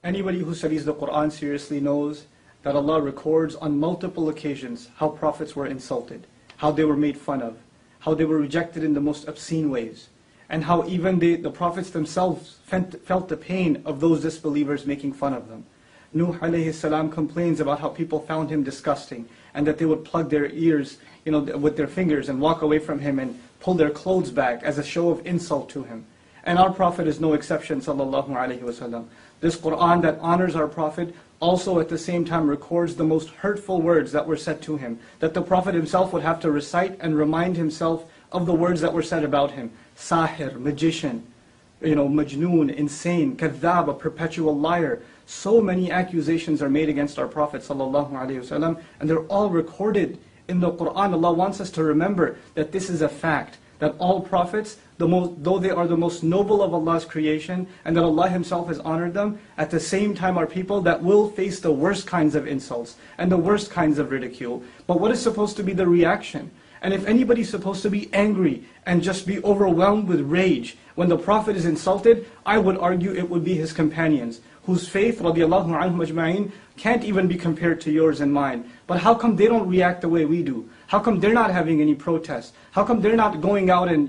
Anybody who studies the Quran seriously knows that Allah records on multiple occasions how prophets were insulted, how they were made fun of, how they were rejected in the most obscene ways, and how even the prophets themselves felt the pain of those disbelievers making fun of them. Nuh alayhi salam complains about how people found him disgusting, and that they would plug their ears, with their fingers and walk away from him and pull their clothes back as a show of insult to him. And our Prophet is no exception, sallallahu alaihi wasallam. This Quran that honors our Prophet also at the same time records the most hurtful words that were said to him, that the Prophet himself would have to recite and remind himself of the words that were said about him. Sahir, magician, majnoon, insane, kadhab, a perpetual liar. So many accusations are made against our Prophet sallallahu alaihi wasallam, and they're all recorded in the Quran. Allah wants us to remember that this is a fact, that all prophets, though they are the most noble of Allah's creation, and that Allah Himself has honored them, at the same time are people that will face the worst kinds of insults and the worst kinds of ridicule. But what is supposed to be the reaction? And if anybody's supposed to be angry and just be overwhelmed with rage when the Prophet is insulted, I would argue it would be his companions, whose faith, radiallahu anhum ajma'in, can't even be compared to yours and mine. But how come they don't react the way we do? How come they're not having any protests? How come they're not going out and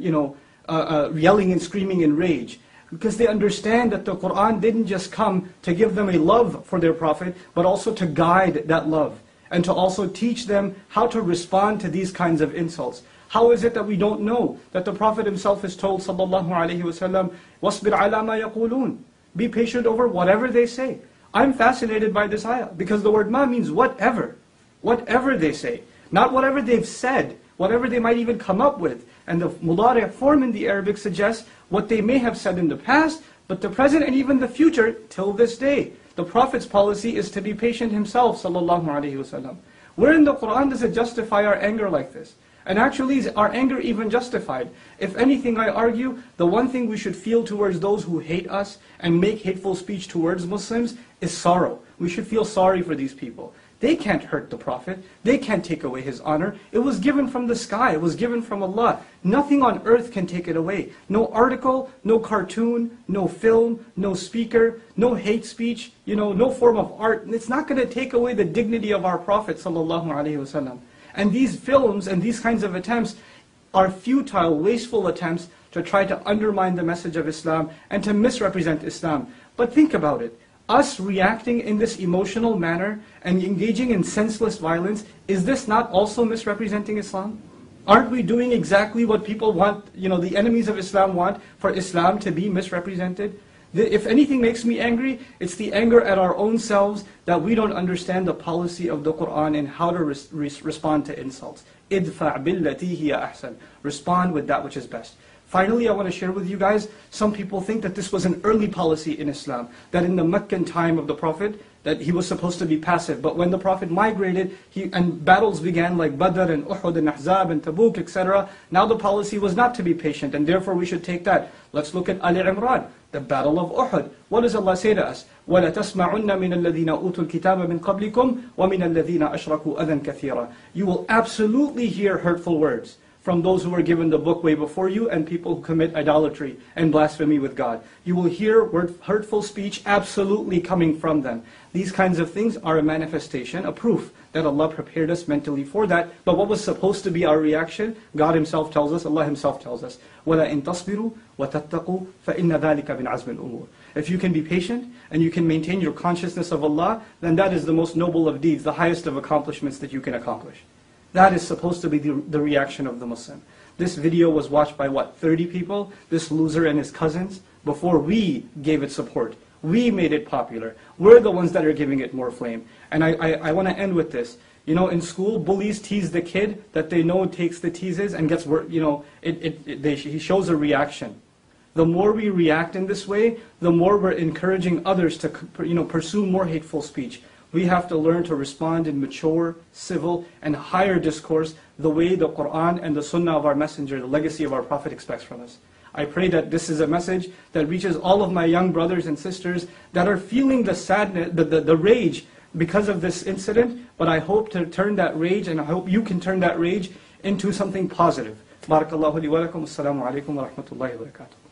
yelling and screaming in rage? Because they understand that the Quran didn't just come to give them a love for their Prophet, but also to guide that love, and to also teach them how to respond to these kinds of insults. How is it that we don't know that the Prophet himself is told, sallallahu alaihi wasallam, وَاصْبِرْ عَلَى مَا يَقُولُونَ, be patient over whatever they say. I'm fascinated by this ayah, because the word ma means whatever. Whatever they say. Not whatever they've said, whatever they might even come up with. And the mudari' form in the Arabic suggests what they may have said in the past, but the present and even the future till this day. The Prophet's policy is to be patient himself, sallallahu alaihi wasallam. Where in the Quran does it justify our anger like this? And actually, is our anger even justified? If anything, I argue, the one thing we should feel towards those who hate us and make hateful speech towards Muslims is sorrow. We should feel sorry for these people. They can't hurt the Prophet. They can't take away his honor. It was given from the sky. It was given from Allah. Nothing on earth can take it away. No article, no cartoon, no film, no speaker, no hate speech, no form of art. It's not going to take away the dignity of our Prophet sallallahu alaihi wasallam. And these films and these kinds of attempts are futile, wasteful attempts to try to undermine the message of Islam and to misrepresent Islam. But think about it. Us reacting in this emotional manner and engaging in senseless violence, is this not also misrepresenting Islam? Aren't we doing exactly what people want, the enemies of Islam want, for Islam to be misrepresented? If anything makes me angry, it's the anger at our own selves that we don't understand the policy of the Quran and how to respond to insults. idfa' billati hiya ahsan. Respond with that which is best. Finally, I want to share with you guys, some people think that this was an early policy in Islam, that in the Meccan time of the Prophet, that he was supposed to be passive. But when the Prophet migrated, and battles began like Badr and Uhud and Ahzab and Tabuk, etc., now the policy was not to be patient, and therefore we should take that. Let's look at Ali Imran, the battle of Uhud. What does Allah say to us? وَلَتَسْمَعُنَّ مِنَ الَّذِينَ أُوتُوا الْكِتَابَ مِنْ قَبْلِكُمْ وَمِنَ الَّذِينَ أَشْرَكُوا أَذًى كَثِيرًا. You will absolutely hear hurtful words from those who were given the book way before you and people who commit idolatry and blasphemy with God. You will hear hurtful speech absolutely coming from them. These kinds of things are a manifestation, a proof that Allah prepared us mentally for that. But what was supposed to be our reaction, God Himself tells us, Allah Himself tells us, وَلَئِن تَصْبِرُوا وَتَتَّقُوا فَإِنَّ ذَلِكَ مِنْ عَزْمِ الْأُمُورِ. If you can be patient and you can maintain your consciousness of Allah, then that is the most noble of deeds, the highest of accomplishments that you can accomplish. That is supposed to be the reaction of the Muslim. This video was watched by 30 people? This loser and his cousins? Before we gave it support. We made it popular. We're the ones that are giving it more flame. And I want to end with this. In school, bullies tease the kid that they know takes the teases and gets, he shows a reaction. The more we react in this way, the more we're encouraging others to pursue more hateful speech. We have to learn to respond in mature, civil, and higher discourse the way the Quran and the Sunnah of our Messenger, the legacy of our Prophet, expects from us. I pray that this is a message that reaches all of my young brothers and sisters that are feeling the sadness, the rage because of this incident, but I hope to turn that rage, and I hope you can turn that rage into something positive. Barakallahu li wa lakum. Assalamu alaikum wa rahmatullahi wa barakatuh.